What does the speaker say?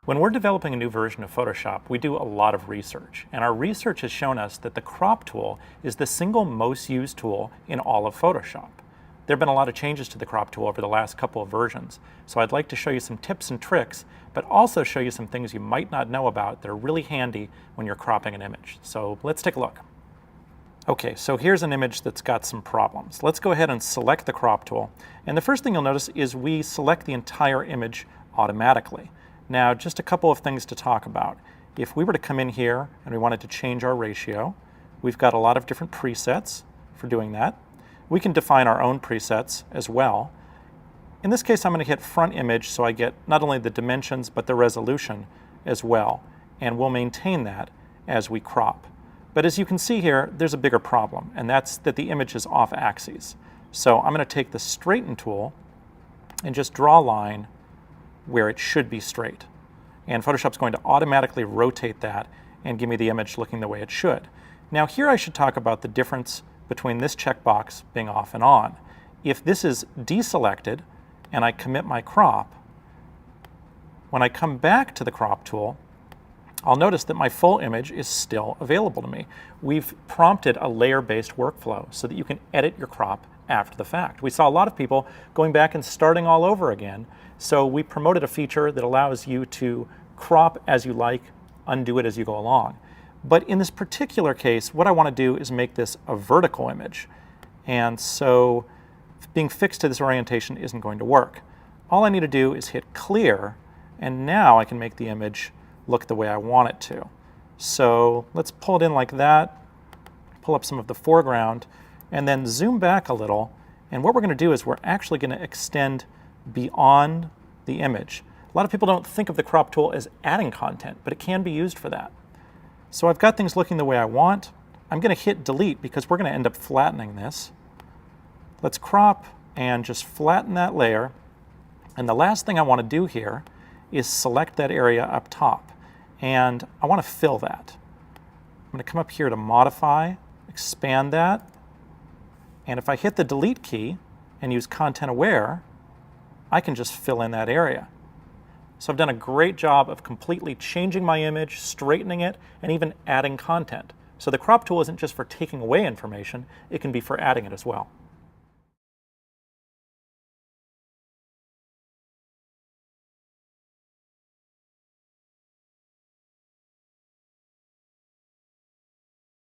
When we're developing a new version of Photoshop, we do a lot of research, and our research has shown us that the crop tool is the single most used tool in all of Photoshop. There have been a lot of changes to the crop tool over the last couple of versions, so I'd like to show you some tips and tricks, but also show you some things you might not know about that are really handy when you're cropping an image. So let's take a look. Okay, so here's an image that's got some problems. Let's go ahead and select the crop tool, and the first thing you'll notice is we select the entire image automatically. Now, just a couple of things to talk about. If we were to come in here and we wanted to change our ratio, we've got a lot of different presets for doing that. We can define our own presets as well. In this case, I'm going to hit front image so I get not only the dimensions but the resolution as well, and we'll maintain that as we crop. But as you can see here, there's a bigger problem, and that's that the image is off axis. So I'm going to take the straighten tool and just draw a line where it should be straight. And Photoshop's going to automatically rotate that and give me the image looking the way it should. Now here I should talk about the difference between this checkbox being off and on. If this is deselected and I commit my crop, when I come back to the crop tool, I'll notice that my full image is still available to me. We've prompted a layer-based workflow so that you can edit your crop after the fact. We saw a lot of people going back and starting all over again, so we promoted a feature that allows you to crop as you like, undo it as you go along. But in this particular case, what I want to do is make this a vertical image, and so being fixed to this orientation isn't going to work. All I need to do is hit clear, and now I can make the image look the way I want it to. So let's pull it in like that, pull up some of the foreground, and then zoom back a little, and what we're going to do is we're actually going to extend beyond the image. A lot of people don't think of the crop tool as adding content, but it can be used for that. So I've got things looking the way I want. I'm going to hit delete because we're going to end up flattening this. Let's crop and just flatten that layer, and the last thing I want to do here is select that area up top, and I want to fill that. I'm going to come up here to modify, expand that, and if I hit the delete key and use content aware, I can just fill in that area. So I've done a great job of completely changing my image, straightening it, and even adding content. So the crop tool isn't just for taking away information, it can be for adding it as well.